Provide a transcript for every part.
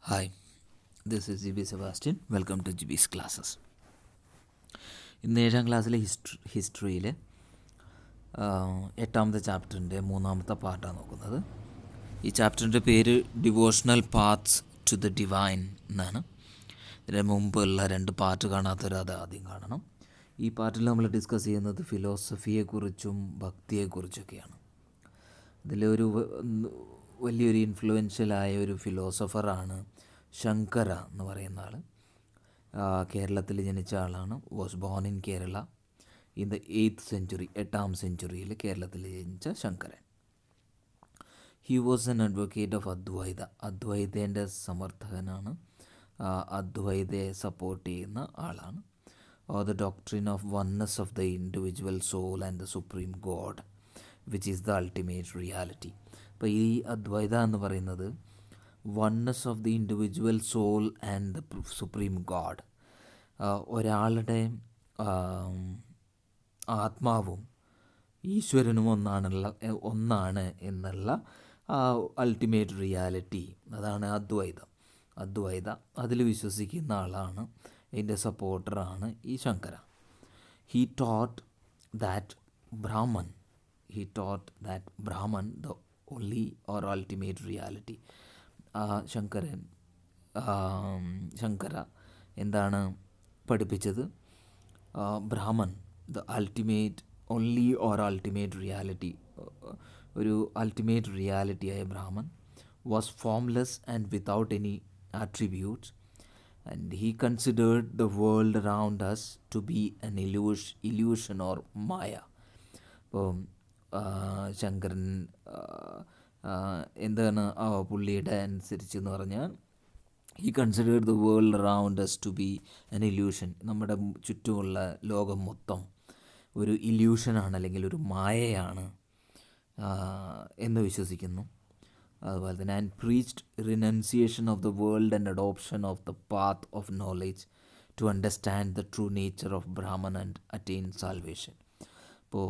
Hi, this is GB Sebastian. Welcome to GB's classes. ഇന്ന് 7ാം ക്ലാസ്സിലെ ഹിസ്റ്ററിയിൽ എട്ടാമത്തെ ചാപ്റ്ററിൻ്റെ മൂന്നാമത്തെ പാർട്ടാണ് നോക്കുന്നത്. ഈ ചാപ്റ്ററിൻ്റെ പേര് devotional paths to the divine എന്നാണ്. ഇതിന് മുമ്പുള്ള 2 പാർട്ട് കാണാത്തവർ അത് ആദ്യം കാണണം. ഈ പാർട്ടിൽ നമ്മൾ ഡിസ്കസ് ചെയ്യുന്നത് ഫിലോസഫിയെക്കുറിച്ചും ഭക്തിയെക്കുറിച്ചൊക്കെയാണ്. ഇതിലൊരു വലിയൊരു ഇൻഫ്ലുവൻഷ്യലായ ഒരു ഫിലോസഫറാണ് ശങ്കര എന്ന് പറയുന്ന ആൾ. കേരളത്തിൽ ജനിച്ച ആളാണ്. Was born in Kerala in the 8th century, 8ാം സെഞ്ച്വറിയിൽ കേരളത്തിൽ ജനിച്ച Sankaran. He was an advocate of Advaita. അദ്വൈതേൻ്റെ സമർത്ഥകനാണ്, അദ്വൈതയെ സപ്പോർട്ട് ചെയ്യുന്ന ആളാണ്. The doctrine of oneness of the individual soul and the supreme God which is the ultimate reality. അപ്പോൾ ഈ അദ്വൈത എന്ന് പറയുന്നത് oneness of the individual soul and the supreme God, ഒരാളുടെ ആത്മാവും ഈശ്വരനും ഒന്നാണ് എന്നുള്ള അൾട്ടിമേറ്റ് റിയാലിറ്റി, അതാണ് അദ്വൈത. അതിൽ വിശ്വസിക്കുന്ന ആളാണ്, അതിൻ്റെ സപ്പോർട്ടറാണ് ഈ Shankara. He taught that Brahman the only or ultimate reality. Shankara എന്താണ് പഠിപ്പിച്ചത്? Brahman the ultimate only or ultimate reality, ഒരു അൾട്ടിമേറ്റ് റിയാലിറ്റിയായ Brahman was formless and without any attributes, and he considered the world around as to be an illusion or maya. അപ്പോൾ ശങ്കരൻ എന്താണ് പുള്ളിയുടെ അനുസരിച്ച് എന്ന് പറഞ്ഞാൽ, he considered the world around as to be an illusion, നമ്മുടെ ചുറ്റുമുള്ള ലോകം മൊത്തം ഒരു ഇല്യൂഷനാണ് അല്ലെങ്കിൽ ഒരു മായയാണ് എന്ന് വിശ്വസിക്കുന്നു. അതുപോലെ തന്നെ and preached renunciation of the world and adoption of the path of knowledge to understand the true nature of Brahman and attain salvation. അപ്പോൾ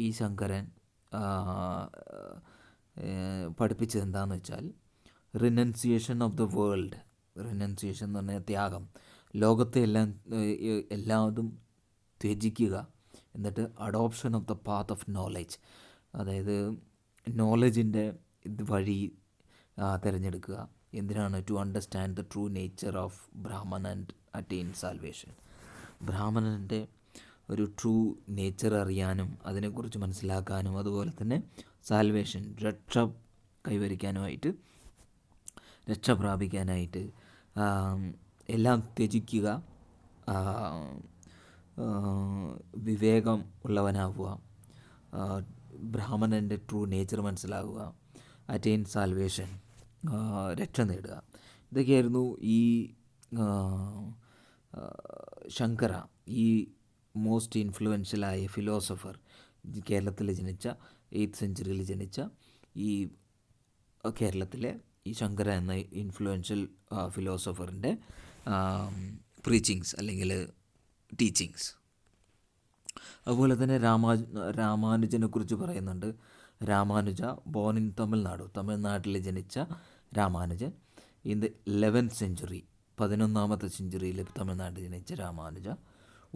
ഈ ശങ്കരൻ പഠിപ്പിച്ചത് എന്താണെന്ന് വെച്ചാൽ, renunciation of the world, renunciation എന്ന് പറഞ്ഞാൽ ത്യാഗം, ലോകത്തെ എല്ലാതും ത്യജിക്കുക, എന്നിട്ട് adoption of the path of knowledge, അതായത് നോളജിൻ്റെ വഴി തിരഞ്ഞെടുക്കുക. എന്തിനാണ്? To understand the true nature of Brahman and attain salvation. ബ്രാഹ്മണൻ്റെ ഒരു ട്രൂ നേച്ചർ അറിയാനും അതിനെക്കുറിച്ച് മനസ്സിലാക്കാനും അതുപോലെ തന്നെ സാൽവേഷൻ, രക്ഷ പ്രാപിക്കാനായിട്ട് എല്ലാം ത്യജിക്കുക, വിവേകം ഉള്ളവനാവുക, ബ്രാഹ്മണൻ്റെ ട്രൂ നേച്ചർ മനസ്സിലാക്കുക, അറ്റെയിൻ സാൽവേഷൻ, രക്ഷ നേടുക. ഇതൊക്കെയായിരുന്നു ഈ ശങ്കര, ഈ മോസ്റ്റ് ഇൻഫ്ലുവൻഷ്യലായ ഫിലോസഫർ, കേരളത്തിൽ ജനിച്ച 8th century ജനിച്ച ഈ കേരളത്തിലെ ഈ ശങ്കര എന്ന ഇൻഫ്ലുവൻഷ്യൽ ഫിലോസഫറിൻ്റെ പ്രീച്ചിങ്സ് അല്ലെങ്കിൽ ടീച്ചിങ്സ്. അതുപോലെ തന്നെ രാമാനുജനെ കുറിച്ച് പറയുന്നുണ്ട്. രാമാനുജ ബോൺ ഇൻ തമിഴ്നാട്ടിൽ ജനിച്ച Ramanujan in the 11th century, 11ാമത്തെ സെഞ്ച്വറിയിൽ തമിഴ്നാട്ടിൽ ജനിച്ച Ramanuja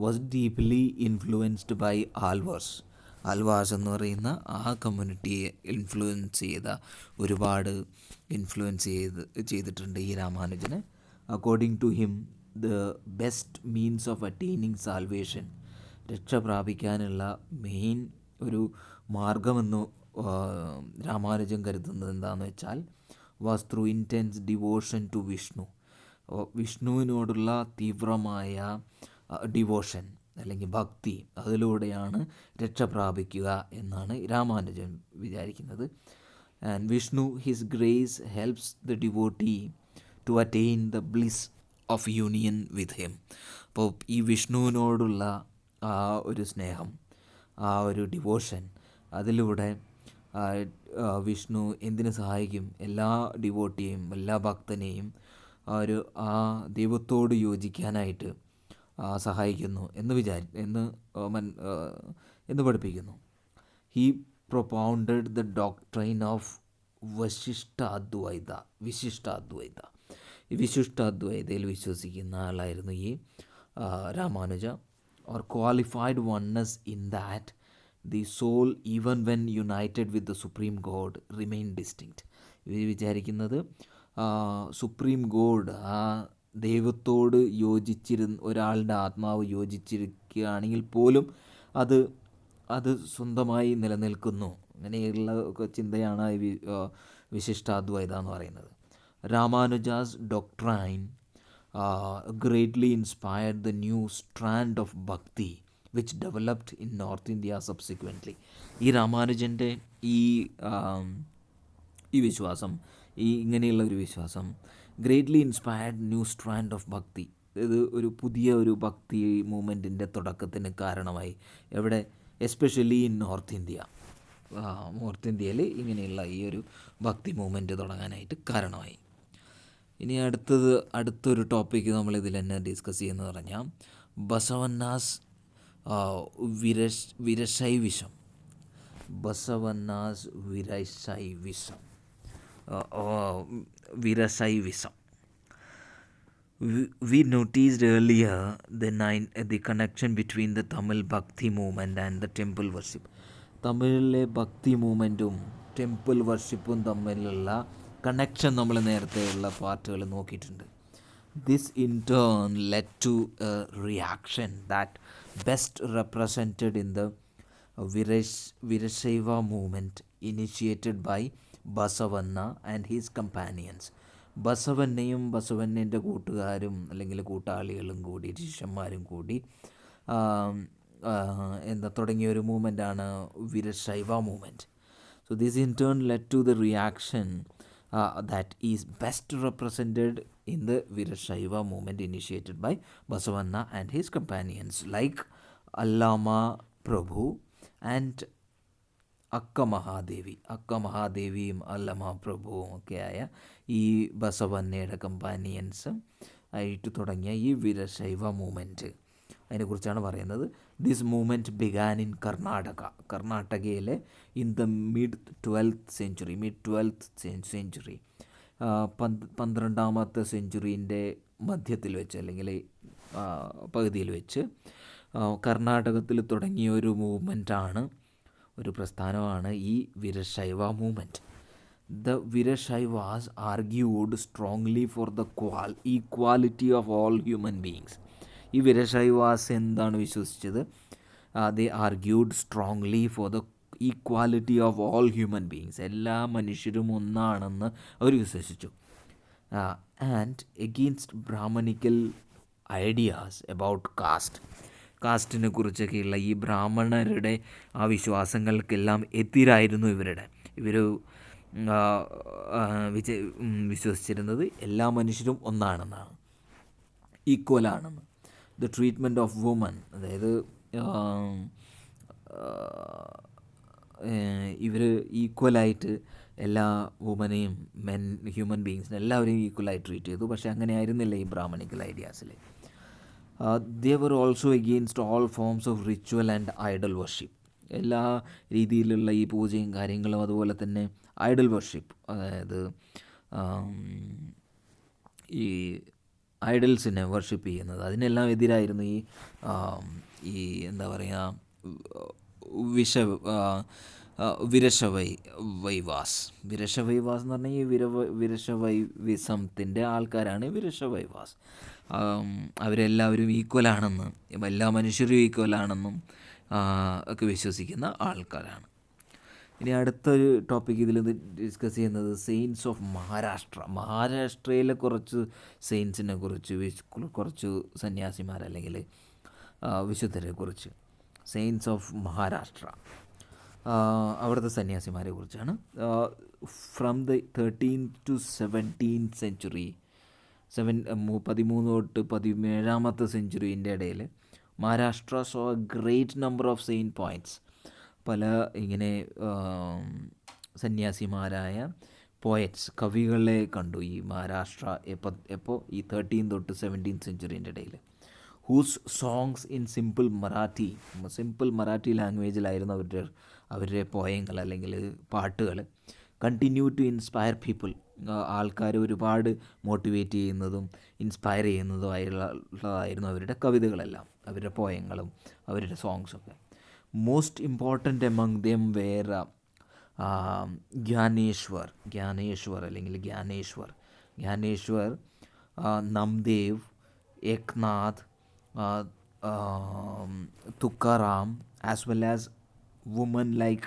was deeply influenced by Alvars എന്ന് പറയുന്ന ആ കമ്മ്യൂണിറ്റിയെ ഒരുപാട് ഇൻഫ്ലുവൻസ് ചെയ്തിട്ടുണ്ട് ഈ രാമാനുജന്. According to him the best means of attaining salvation, രക്ഷ പ്രാപിക്കാനുള്ള മെയിൻ ഒരു മാർഗമെന്ന് രാമാനുജൻ കരുതുന്നത് എന്താണെന്ന് വെച്ചാൽ, was through intense devotion to വിഷ്ണുവിനോടുള്ള തീവ്രമായ ഡിവോഷൻ അല്ലെങ്കിൽ ഭക്തി, അതിലൂടെയാണ് രക്ഷ പ്രാപിക്കുക എന്നാണ് രാമാനുജൻ വിചാരിക്കുന്നത്. And Vishnu his grace helps the devotee to attain the bliss of union with him. അപ്പോൾ ഈ വിഷ്ണുവിനോടുള്ള ആ ഒരു സ്നേഹം, ആ ഒരു ഡിവോഷൻ, അതിലൂടെ വിഷ്ണു എന്തിനു സഹായിക്കും? എല്ലാ ഡിവോട്ടിയെയും എല്ലാ ഭക്തനെയും ആ ദൈവത്തോട് യോജിക്കാനായിട്ട് സഹായിക്കുന്നു എന്ന് പഠിപ്പിക്കുന്നു. He propounded the doctrine of Vishishtadvaita. ഈ വിശിഷ്ടാദ്വൈതയിൽ വിശ്വസിക്കുന്ന ആളായിരുന്നു ഈ Ramanuja. Or qualified oneness in that the soul even when united with the supreme God remain distinct. ഇവർ വിചാരിക്കുന്നത് സുപ്രീം ഗോഡ്, ആ ദൈവത്തോട് ഒരാളുടെ ആത്മാവ് യോജിച്ചിരിക്കുകയാണെങ്കിൽ പോലും അത് സ്വന്തമായി നിലനിൽക്കുന്നു. അങ്ങനെയുള്ള ചിന്തയാണ് ഈ വിശിഷ്ടാദ്വൈത എന്ന് പറയുന്നത്. രാമാനുജാസ് doctrine greatly inspired the new strand of bhakti which developed in North India subsequently. ഈ രാമാനുജൻ്റെ ഈ വിശ്വാസം, ഇങ്ങനെയുള്ള ഒരു വിശ്വാസം greatly inspired new strand of ഭക്തി. ഇത് ഒരു പുതിയ ഒരു ഭക്തി മൂവ്മെൻറ്റിൻ്റെ തുടക്കത്തിന് കാരണമായി. എവിടെ? Especially in north India. North ഇന്ത്യയിൽ ഇങ്ങനെയുള്ള ഈ ഒരു ഭക്തി മൂവ്മെൻറ്റ് തുടങ്ങാനായിട്ട് കാരണമായി. ഇനി അടുത്തൊരു ടോപ്പിക്ക് നമ്മളിതിൽ തന്നെ ഡിസ്കസ് ചെയ്യുന്നത് പറഞ്ഞാൽ ബസവന്നാസ് വിരശൈവിഷം. ബസവന്നാസ് വിരശൈവിസം. We noticed earlier the connection between the Tamil Bhakti movement and the temple worship. തമിഴിലെ ഭക്തി മൂവ്മെൻറ്റും ടെമ്പിൾ വർഷിപ്പും തമ്മിലുള്ള കണക്ഷൻ നമ്മൾ നേരത്തെയുള്ള പാർട്ടുകൾ നോക്കിയിട്ടുണ്ട്. This in turn led to a reaction that best represented in the Virashaiva movement initiated by Basavanna and his companions. ബസവണ്ണയും ബസവണ്ണൻ്റെ കൂട്ടുകാരും അല്ലെങ്കിൽ കൂട്ടാളികളും കൂടി, ശിഷ്യന്മാരും കൂടി തുടങ്ങിയ ഒരു മൂവ്മെൻറ്റാണ് Virashaiva movement. So this in turn led to the reaction that is best represented in the Virashaiva movement initiated by Basavanna and his companions like Allama Prabhu and Akka Mahadevi. Akka Mahadeviയും Allama Prabhuവും ഒക്കെയായ ഈ ബസവണ്ണയുടെ companions ആയിട്ട് തുടങ്ങിയ ഈ വിരശൈവ movement, അതിനെക്കുറിച്ചാണ് പറയുന്നത്. This movement began in കർണാടകയിലെ in the mid 12th century 12ാമത്തെ സെഞ്ച്വറീൻ്റെ മധ്യത്തിൽ വെച്ച് അല്ലെങ്കിൽ പകുതിയിൽ വെച്ച് കർണാടകത്തിൽ തുടങ്ങിയ ഒരു മൂവ്മെൻറ്റാണ്, ഒരു പ്രസ്ഥാനമാണ് ഈ വിരശൈവ movement. The Virashaivas argued strongly for the equality of all human beings. ഈ വിരശൈവാസ് എന്താണ് വിശ്വസിച്ചത്? they argued strongly for the equality of all human beings. എല്ലാ മനുഷ്യരും ഒന്നാണെന്ന് അവർ വിശ്വസിച്ചു. And against Brahmanical ideas about കാസ്റ്റിനെ കുറിച്ചൊക്കെയുള്ള ഈ ബ്രാഹ്മണരുടെ ആ വിശ്വാസങ്ങൾക്കെല്ലാം എതിരായിരുന്നു ഇവർ വിശ്വസിച്ചിരുന്നത്. എല്ലാ മനുഷ്യരും ഒന്നാണെന്നാണ്, ഈക്വലാണെന്ന്. ദ ട്രീറ്റ്മെൻറ്റ് ഓഫ് വുമൻ, അതായത് ഇവർ ഈക്വലായിട്ട് എല്ലാ വുമനെയും ഹ്യൂമൻ ബീങ്സിനെ എല്ലാവരെയും ഈക്വലായി ട്രീറ്റ് ചെയ്തു. പക്ഷേ അങ്ങനെ ആയിരുന്നില്ല ഈ Brahmanical ഐഡിയാസിൽ. they were also against all forms of ritual and idol worship. എല്ലാ രീതിയിലുള്ള ഈ പൂജയും കാര്യങ്ങളും അതുപോലെ തന്നെ ഐഡൽ വർഷിപ്പ്, അതായത് ഈ ഐഡൽസിനെ വർഷിപ്പ് ചെയ്യുന്നത്, അതിനെല്ലാം എതിരായിരുന്നു ഈ എന്താ പറയുക വിരശവൈവാസ് എന്ന് പറഞ്ഞാൽ ഈ വിരശവൈവിസത്തിൻ്റെ ആൾക്കാരാണ് വിരശവൈവാസ്. അവരെല്ലാവരും ഈക്വലാണെന്ന്, എല്ലാ മനുഷ്യരും ഈക്വലാണെന്നും ഒക്കെ വിശ്വസിക്കുന്ന ആൾക്കാരാണ്. ഇനി അടുത്തൊരു ടോപ്പിക്ക് ഇതിൽ ഡിസ്കസ് ചെയ്യുന്നത് സെയിൻറ്റ്സ് ഓഫ് മഹാരാഷ്ട്രയിലെ കുറച്ച് സെയിൻറ്റ്സിനെ കുറിച്ച്, കുറച്ച് സന്യാസിമാർ അല്ലെങ്കിൽ വിശുദ്ധരെ കുറിച്ച്. സെയിൻറ്റ്സ് ഓഫ് മഹാരാഷ്ട്ര, അവിടുത്തെ സന്യാസിമാരെ കുറിച്ചാണ്. From the 13th to 17th century, 13 തൊട്ട് 17ാമത്തെ സെഞ്ച്വറീൻ്റെ ഇടയിൽ Maharashtra so A great number of saint points. പല ഇങ്ങനെ സന്യാസിമാരായ പോയറ്റ്സ്, കവികളെ കണ്ടു ഈ മഹാരാഷ്ട്ര എപ്പോൾ ഈ 13 തൊട്ട് 17th സെഞ്ച്വറീൻ്റെ ഇടയിൽ. Whose songs in simple Marathi ലാംഗ്വേജിലായിരുന്നു അവരുടെ പോയങ്ങൾ അല്ലെങ്കിൽ പാട്ടുകൾ. കണ്ടിന്യൂ ടു ഇൻസ്പയർ പീപ്പിൾ, ആൾക്കാർ ഒരുപാട് മോട്ടിവേറ്റ് ചെയ്യുന്നതും ഇൻസ്പയർ ചെയ്യുന്നതുമായിട്ടുള്ളതായിരുന്നു അവരുടെ കവിതകളെല്ലാം, അവരുടെ പോയങ്ങളും അവരുടെ സോങ്സൊക്കെ. Most important among them were Jnaneshwar അല്ലെങ്കിൽ Jnaneshwar, Namdev, Eknath, Tukaram, as well as women like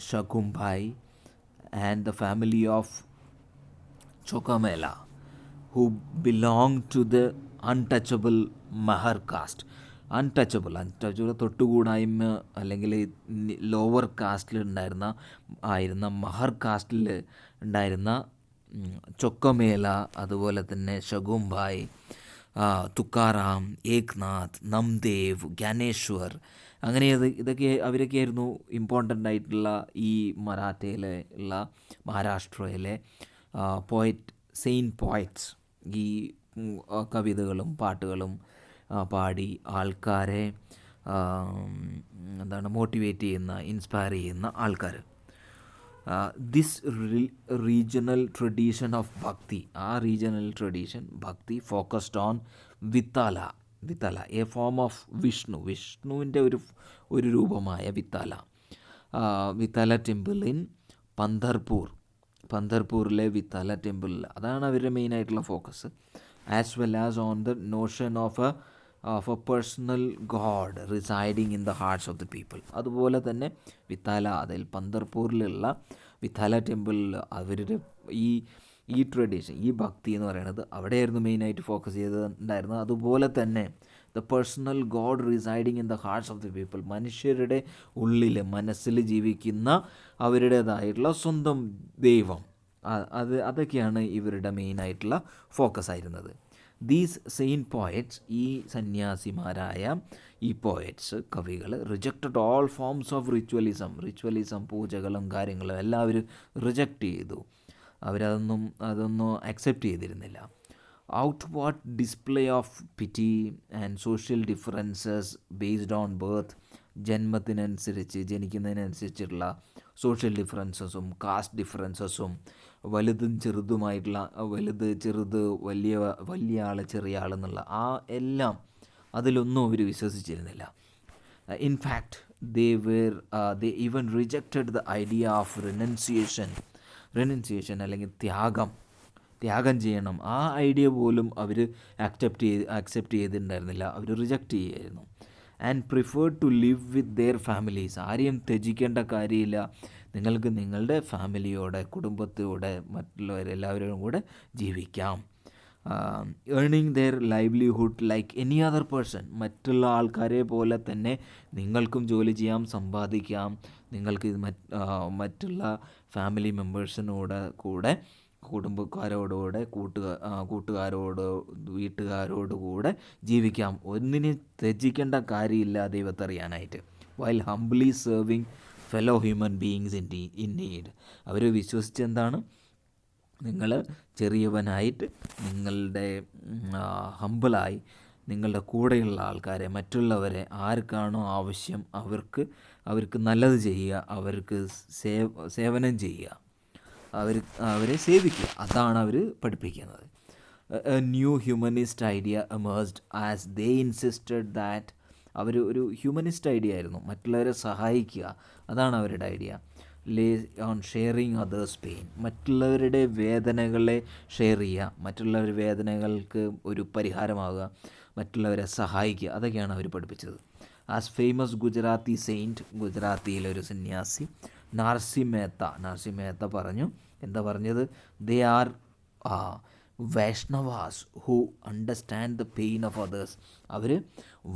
Shakumbai and the family of Chokamela, who belonged to the untouchable Mahar caste. Untouchable തൊട്ടുകൂടായ്മ അല്ലെങ്കിൽ ലോവർ കാസ്റ്റിൽ ആയിരുന്ന മഹർ കാസ്റ്റിൽ ഉണ്ടായിരുന്ന ചൊക്കമേല, അതുപോലെ തന്നെ ശകുംഭായ്, തുക്കാറാം, ഏക്നാഥ്, നംദേവ്, ജ്ഞാനേശ്വർ, അങ്ങനെ അവരൊക്കെയായിരുന്നു ഇമ്പോർട്ടൻ്റ് ആയിട്ടുള്ള ഈ മറാഠയിലെ ഉള്ള മഹാരാഷ്ട്രയിലെ പോയറ്റ്സ്. ഈ കവിതകളും പാട്ടുകളും പാടി ആൾക്കാരെ മോട്ടിവേറ്റ് ചെയ്യുന്ന, ഇൻസ്പയർ ചെയ്യുന്ന ആൾക്കാർ. This regional tradition of bhakti, ആ regional tradition bhakti focused on Vitthala, a form of വിഷ്ണുവിൻ്റെ ഒരു രൂപമായ വിത്താല ടെമ്പിൾ ഇൻ പന്തർപൂറിലെ വിത്താല ടെമ്പിളിൽ, അതാണ് അവരുടെ മെയിനായിട്ടുള്ള focus. As well as on the notion of a personal god residing in the hearts of the people. അതുപോലെ തന്നെ വിത്താല, അതിൽ പന്തർപൂരിലുള്ള വിത്താല ടെമ്പിളിൽ അവരുടെ ഈ ട്രഡീഷൻ, ഈ ഭക്തി എന്ന് പറയുന്നത് അവിടെയായിരുന്നു മെയിനായിട്ട് ഫോക്കസ് ചെയ്തിട്ടുണ്ടായിരുന്നത്. അതുപോലെ തന്നെ the personal god residing in the hearts of the people, മനുഷ്യരുടെ ഉള്ളിൽ, മനസ്സിൽ ജീവിക്കുന്ന അവരുടേതായിട്ടുള്ള സ്വന്തം ദൈവം, അതൊക്കെയാണ് ഇവരുടെ മെയിനായിട്ടുള്ള ഫോക്കസ് ആയിരുന്നത്. ദീസ് സെയിൻറ്റ് പോയറ്റ്സ്, ഈ സന്യാസിമാരായ ഈ പോയറ്റ്സ്, കവികൾ, rejected all forms of ritualism, പൂജകളും കാര്യങ്ങളും എല്ലാം അവർ റിജക്റ്റ് ചെയ്തു. അതൊന്നും അക്സെപ്റ്റ് ചെയ്തിരുന്നില്ല. Outward display of pity and social differences based on birth, ജനിക്കുന്നതിനനുസരിച്ചുള്ള സോഷ്യൽ ഡിഫറൻസസും കാസ്റ്റ് ഡിഫറൻസസും, വലുതും ചെറുതുമായിട്ടുള്ള, വലുത് ചെറുത്, വലിയ ആൾ ചെറിയ ആളെന്നുള്ള എല്ലാം, അതിലൊന്നും അവർ വിശ്വസിച്ചിരുന്നില്ല. In fact they even rejected the idea of renunciation അല്ലെങ്കിൽ ത്യാഗം ചെയ്യണം, ആ ഐഡിയ പോലും അവർ അക്സെപ്റ്റ് ചെയ്തിട്ടുണ്ടായിരുന്നില്ല, അവർ റിജക്റ്റ് ചെയ്യുമായിരുന്നു. And preferred to live with their families, ആരെയും ത്യജിക്കേണ്ട കാര്യമില്ല, നിങ്ങൾക്ക് നിങ്ങളുടെ ഫാമിലിയോടെ, കുടുംബത്തോടെ, മറ്റുള്ളവരെല്ലാവരും കൂടെ ജീവിക്കാം. Earning their livelihood like any other person, മറ്റുള്ള ആൾക്കാരെ പോലെ തന്നെ നിങ്ങൾക്കും ജോലി ചെയ്യാം, സമ്പാദിക്കാം, നിങ്ങൾക്ക് മറ്റുള്ള ഫാമിലി മെമ്പേഴ്സിനോട് കൂടെ, കുടുംബക്കാരോടുകൂടെ, വീട്ടുകാരോടുകൂടെ ജീവിക്കാം, ഒന്നിനെ ത്യജിക്കേണ്ട കാര്യമില്ല ദൈവത്തെ അറിയാനായിട്ട്. While humbly serving fellow human beings in need, അവർ വിശ്വസിച്ചെന്താണ്, നിങ്ങൾ ചെറിയവനായിട്ട്, നിങ്ങളുടെ ഹമ്പിളായി, നിങ്ങളുടെ കൂടെയുള്ള ആൾക്കാരെ, മറ്റുള്ളവരെ, ആർക്കാണോ ആവശ്യം അവർക്ക് നല്ലത് ചെയ്യുക, അവർക്ക് സേവനം ചെയ്യുക, അവരെ സേവിക്കുക, അതാണ് അവർ പഠിപ്പിക്കുന്നത്. A new humanist idea emerged as they insisted that, അവർ ഒരു ഹ്യൂമനിസ്റ്റ് ഐഡിയ ആയിരുന്നു, മറ്റുള്ളവരെ സഹായിക്കുക, അതാണ് അവരുടെ idea. Lay on sharing others pain, മറ്റുള്ളവരുടെ വേദനകളെ ഷെയർ ചെയ്യുക, മറ്റുള്ളവരുടെ വേദനകൾക്ക് ഒരു പരിഹാരമാവുക, മറ്റുള്ളവരെ സഹായിക്കുക, അതൊക്കെയാണ് അവർ പഠിപ്പിച്ചത്. ആസ് ഫേമസ് ഗുജറാത്തി സെയിൻറ്റ്, ഗുജറാത്തിയിലൊരു സന്യാസി നാർസി മേത്ത പറഞ്ഞു, എന്താ പറഞ്ഞത്, they are Vaishnavas who understand the pain of others, അവർ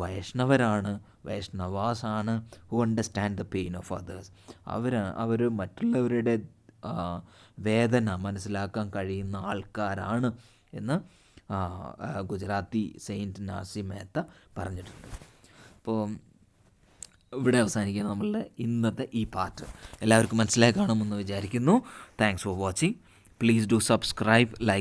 വൈഷ്ണവാസാണ് who understand the pain of others, അവർ മറ്റുള്ളവരുടെ വേദന മനസ്സിലാക്കാൻ കഴിയുന്ന ആൾക്കാരാണ് എന്ന് ഗുജറാത്തി സെയിൻറ്റ് നാർസി മേത്ത പറഞ്ഞിട്ടുണ്ട്. അപ്പോൾ ഇവിടെ അവസാനിക്കുക നമ്മളുടെ ഇന്നത്തെ ഈ പാർട്ട്. എല്ലാവർക്കും മനസ്സിലായി കാണുമെന്ന് വിചാരിക്കുന്നു. Thanks for watching. Please do subscribe, like.